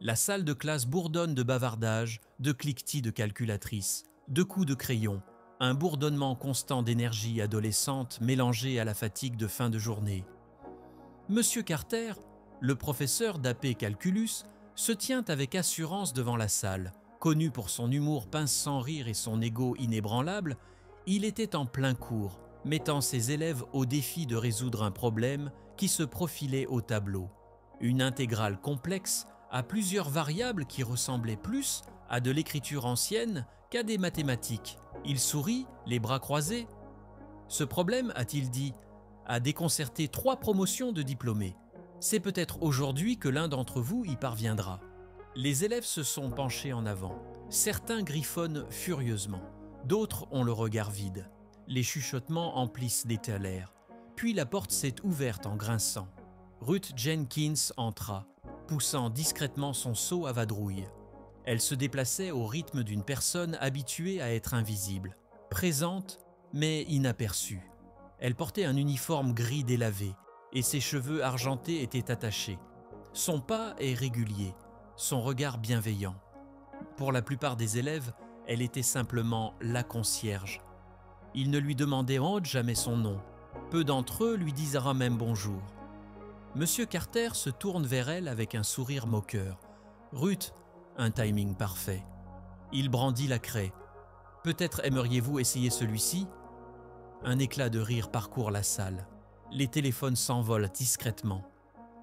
La salle de classe bourdonne de bavardages, de cliquetis de calculatrices, de coups de crayon, un bourdonnement constant d'énergie adolescente mélangé à la fatigue de fin de journée. Monsieur Carter, le professeur d'AP Calculus, se tient avec assurance devant la salle. Connu pour son humour pince sans rire et son ego inébranlable, il était en plein cours, mettant ses élèves au défi de résoudre un problème qui se profilait au tableau. Une intégrale complexe à plusieurs variables qui ressemblaient plus à de l'écriture ancienne qu'à des mathématiques. Il sourit, les bras croisés. Ce problème, a-t-il dit, a déconcerté 3 promotions de diplômés. C'est peut-être aujourd'hui que l'un d'entre vous y parviendra. Les élèves se sont penchés en avant. Certains griffonnent furieusement, d'autres ont le regard vide. Les chuchotements emplissent l'étalaire. Puis la porte s'est ouverte en grinçant. Ruth Jenkins entra, poussant discrètement son seau à vadrouille. Elle se déplaçait au rythme d'une personne habituée à être invisible, présente mais inaperçue. Elle portait un uniforme gris délavé et ses cheveux argentés étaient attachés. Son pas est régulier, son regard bienveillant. Pour la plupart des élèves, elle était simplement la concierge. Ils ne lui demandaient en honte jamais son nom. Peu d'entre eux lui disent même bonjour. Monsieur Carter se tourne vers elle avec un sourire moqueur. Ruth, un timing parfait. Il brandit la craie. Peut-être aimeriez-vous essayer celui-ci ? Un éclat de rire parcourt la salle. Les téléphones s'envolent discrètement.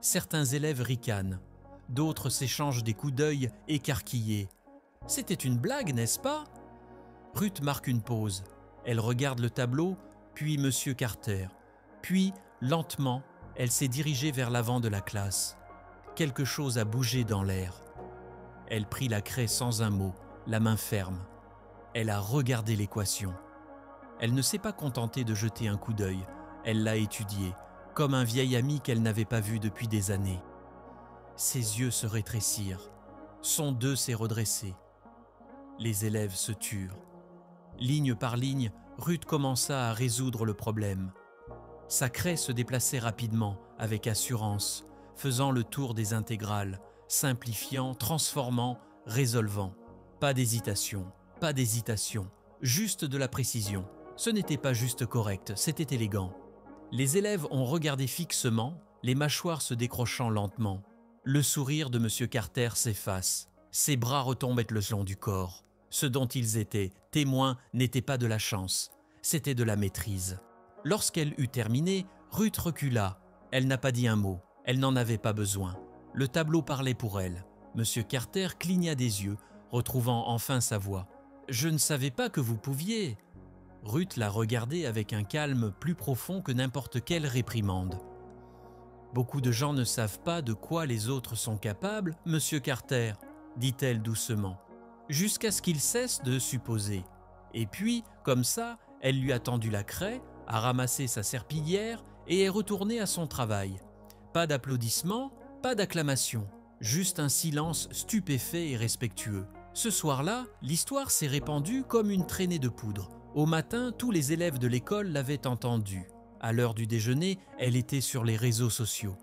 Certains élèves ricanent. D'autres s'échangent des coups d'œil écarquillés. C'était une blague, n'est-ce pas ? Ruth marque une pause. Elle regarde le tableau, puis Monsieur Carter. Puis, lentement, elle s'est dirigée vers l'avant de la classe. Quelque chose a bougé dans l'air. Elle prit la craie sans un mot, la main ferme. Elle a regardé l'équation. Elle ne s'est pas contentée de jeter un coup d'œil. Elle l'a étudiée, comme un vieil ami qu'elle n'avait pas vu depuis des années. Ses yeux se rétrécirent. Son deux s'est redressé. Les élèves se turent. Ligne par ligne, Ruth commença à résoudre le problème. Sa craie se déplaçait rapidement, avec assurance, faisant le tour des intégrales, simplifiant, transformant, résolvant. Pas d'hésitation, juste de la précision. Ce n'était pas juste correct, c'était élégant. Les élèves ont regardé fixement, les mâchoires se décrochant lentement. Le sourire de M. Carter s'efface. Ses bras retombent le long du corps. Ce dont ils étaient témoins n'était pas de la chance, c'était de la maîtrise. Lorsqu'elle eut terminé, Ruth recula. Elle n'a pas dit un mot, elle n'en avait pas besoin. Le tableau parlait pour elle. M. Carter cligna des yeux, retrouvant enfin sa voix. « Je ne savais pas que vous pouviez. » Ruth la regardait avec un calme plus profond que n'importe quelle réprimande. « Beaucoup de gens ne savent pas de quoi les autres sont capables, Monsieur Carter, » dit-elle doucement, jusqu'à ce qu'il cesse de supposer. Et puis, comme ça, elle lui a tendu la craie, a ramassé sa serpillière et est retournée à son travail. Pas d'applaudissements, pas d'acclamations, juste un silence stupéfait et respectueux. Ce soir-là, l'histoire s'est répandue comme une traînée de poudre. Au matin, tous les élèves de l'école l'avaient entendue. À l'heure du déjeuner, elle était sur les réseaux sociaux.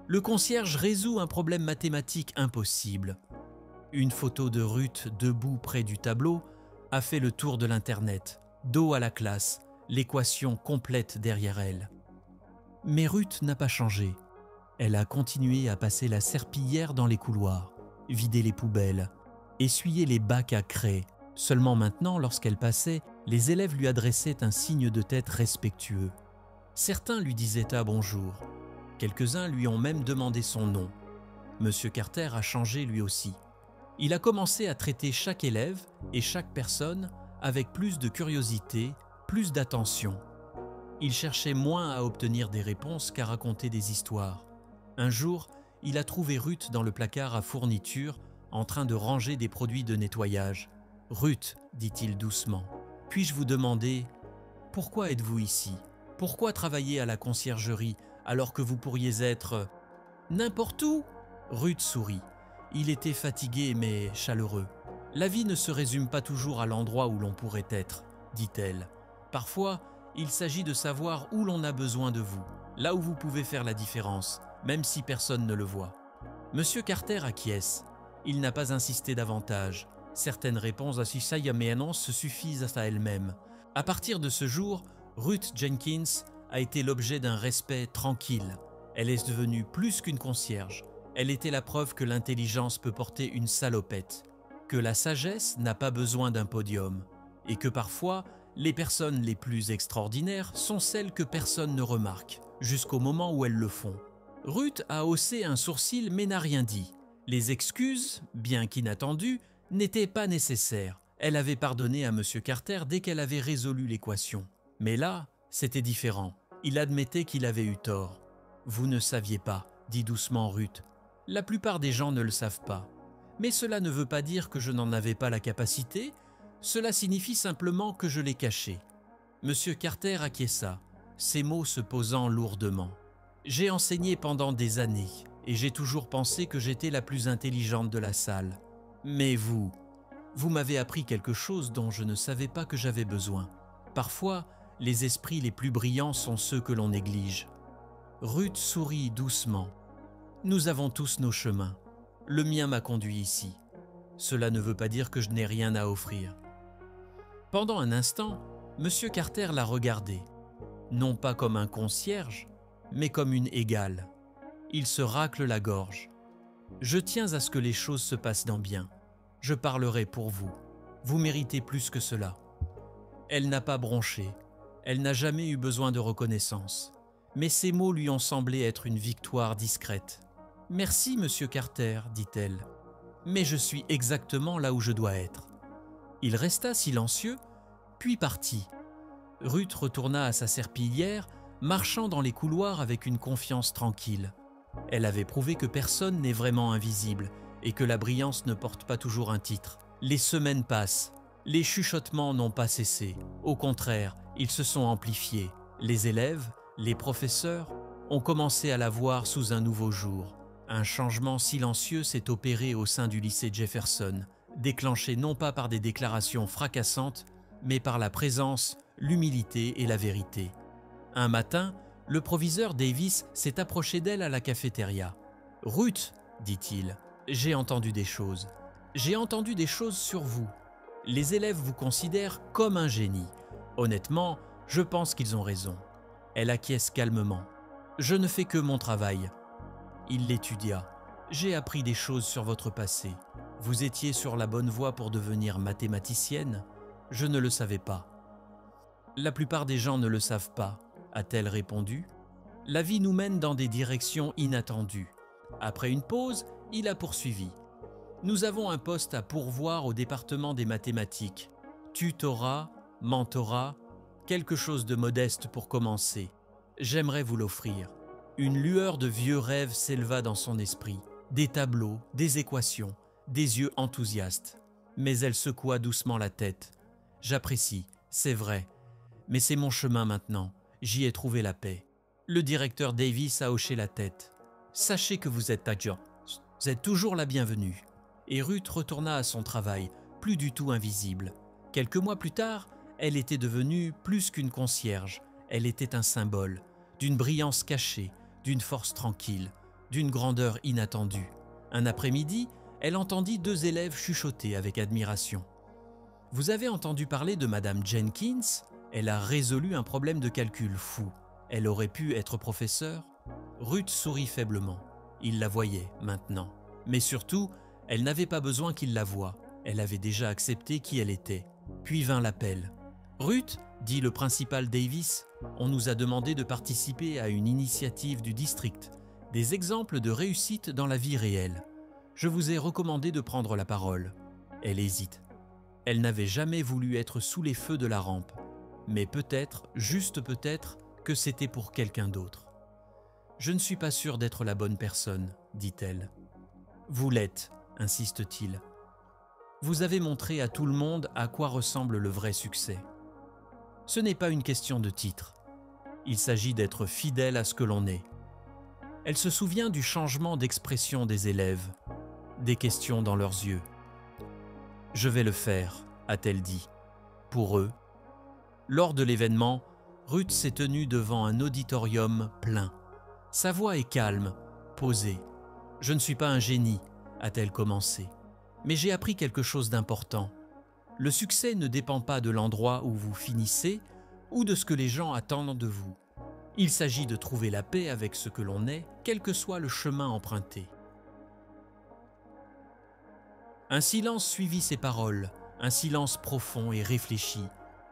Le concierge résout un problème mathématique impossible. Une photo de Ruth debout près du tableau a fait le tour de l'Internet. Dos à la classe, l'équation complète derrière elle. Mais Ruth n'a pas changé. Elle a continué à passer la serpillière dans les couloirs, vider les poubelles, essuyer les bacs à craie. Seulement maintenant, lorsqu'elle passait, les élèves lui adressaient un signe de tête respectueux. Certains lui disaient « Ah bonjour ». Quelques-uns lui ont même demandé son nom. Monsieur Carter a changé lui aussi. Il a commencé à traiter chaque élève et chaque personne avec plus de curiosité, plus d'attention. Il cherchait moins à obtenir des réponses qu'à raconter des histoires. Un jour, il a trouvé Ruth dans le placard à fournitures en train de ranger des produits de nettoyage. « Ruth, dit-il doucement, puis-je vous demander, pourquoi êtes-vous ici ? Pourquoi travailler à la conciergerie alors que vous pourriez être… n'importe où ?» Ruth sourit. Il était fatigué mais chaleureux. « La vie ne se résume pas toujours à l'endroit où l'on pourrait être, » dit-elle. « Parfois, il s'agit de savoir où l'on a besoin de vous, là où vous pouvez faire la différence, même si personne ne le voit. » Monsieur Carter acquiesce. Il n'a pas insisté davantage. Certaines réponses à ses annonces se suffisent à elles-mêmes. À partir de ce jour, Ruth Jenkins a été l'objet d'un respect tranquille. Elle est devenue plus qu'une concierge. Elle était la preuve que l'intelligence peut porter une salopette, que la sagesse n'a pas besoin d'un podium, et que parfois, les personnes les plus extraordinaires sont celles que personne ne remarque, jusqu'au moment où elles le font. Ruth a haussé un sourcil mais n'a rien dit. Les excuses, bien qu'inattendues, n'étaient pas nécessaires. Elle avait pardonné à M. Carter dès qu'elle avait résolu l'équation. Mais là, c'était différent. Il admettait qu'il avait eu tort. « Vous ne saviez pas », dit doucement Ruth. « La plupart des gens ne le savent pas. Mais cela ne veut pas dire que je n'en avais pas la capacité. Cela signifie simplement que je l'ai caché. » M. Carter acquiesça, ses mots se posant lourdement. « J'ai enseigné pendant des années et j'ai toujours pensé que j'étais la plus intelligente de la salle. Mais vous m'avez appris quelque chose dont je ne savais pas que j'avais besoin. Parfois, les esprits les plus brillants sont ceux que l'on néglige. » Ruth sourit doucement. « Nous avons tous nos chemins. Le mien m'a conduit ici. Cela ne veut pas dire que je n'ai rien à offrir. » Pendant un instant, M. Carter l'a regardé, non pas comme un concierge, mais comme une égale. Il se racle la gorge. « Je tiens à ce que les choses se passent dans bien. Je parlerai pour vous. Vous méritez plus que cela. » Elle n'a pas bronché. Elle n'a jamais eu besoin de reconnaissance. Mais ces mots lui ont semblé être une victoire discrète. « Merci, Monsieur Carter, dit-elle. Mais je suis exactement là où je dois être. » Il resta silencieux, puis partit. Ruth retourna à sa serpillière, marchant dans les couloirs avec une confiance tranquille. Elle avait prouvé que personne n'est vraiment invisible et que la brillance ne porte pas toujours un titre. Les semaines passent. Les chuchotements n'ont pas cessé. Au contraire, ils se sont amplifiés. Les élèves, les professeurs, ont commencé à la voir sous un nouveau jour. Un changement silencieux s'est opéré au sein du lycée Jefferson, déclenché non pas par des déclarations fracassantes, mais par la présence, l'humilité et la vérité. Un matin, le proviseur Davis s'est approché d'elle à la cafétéria. « Ruth, dit-il, j'ai entendu des choses. J'ai entendu des choses sur vous. Les élèves vous considèrent comme un génie. Honnêtement, je pense qu'ils ont raison. » Elle acquiesce calmement. « Je ne fais que mon travail. » Il l'étudia. « J'ai appris des choses sur votre passé. Vous étiez sur la bonne voie pour devenir mathématicienne? Je ne le savais pas. » « La plupart des gens ne le savent pas, » a-t-elle répondu. « La vie nous mène dans des directions inattendues. » Après une pause, il a poursuivi. « Nous avons un poste à pourvoir au département des mathématiques. Tutorat, mentorat, quelque chose de modeste pour commencer. J'aimerais vous l'offrir. » Une lueur de vieux rêves s'éleva dans son esprit. Des tableaux, des équations, des yeux enthousiastes. Mais elle secoua doucement la tête. « J'apprécie, c'est vrai. Mais c'est mon chemin maintenant. J'y ai trouvé la paix. » Le directeur Davis a hoché la tête. « Sachez que vous êtes adjoint. Vous êtes toujours la bienvenue. » Et Ruth retourna à son travail, plus du tout invisible. Quelques mois plus tard, elle était devenue plus qu'une concierge. Elle était un symbole, d'une brillance cachée, d'une force tranquille, d'une grandeur inattendue. Un après-midi, elle entendit deux élèves chuchoter avec admiration. « Vous avez entendu parler de Madame Jenkins ? Elle a résolu un problème de calcul fou. Elle aurait pu être professeure ?» Ruth sourit faiblement. Il la voyait maintenant. Mais surtout, elle n'avait pas besoin qu'il la voie. Elle avait déjà accepté qui elle était. Puis vint l'appel. « Ruth, dit le principal Davis, on nous a demandé de participer à une initiative du district, des exemples de réussite dans la vie réelle. Je vous ai recommandé de prendre la parole. » Elle hésite. Elle n'avait jamais voulu être sous les feux de la rampe. Mais peut-être, juste peut-être, que c'était pour quelqu'un d'autre. « Je ne suis pas sûre d'être la bonne personne, dit-elle. »« Vous l'êtes, insiste-t-il. Vous avez montré à tout le monde à quoi ressemble le vrai succès. Ce n'est pas une question de titre. Il s'agit d'être fidèle à ce que l'on est. » Elle se souvient du changement d'expression des élèves, des questions dans leurs yeux. « Je vais le faire, » a-t-elle dit. Pour eux. Lors de l'événement, Ruth s'est tenue devant un auditorium plein. Sa voix est calme, posée. « Je ne suis pas un génie », a-t-elle commencé, « mais j'ai appris quelque chose d'important. Le succès ne dépend pas de l'endroit où vous finissez ou de ce que les gens attendent de vous. Il s'agit de trouver la paix avec ce que l'on est, quel que soit le chemin emprunté. » Un silence suivit ces paroles, un silence profond et réfléchi.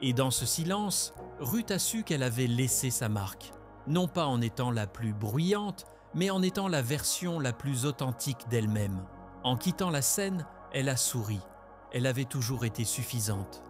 Et dans ce silence, Ruth a su qu'elle avait laissé sa marque, non pas en étant la plus bruyante, mais en étant la version la plus authentique d'elle-même. En quittant la scène, elle a souri. Elle avait toujours été suffisante.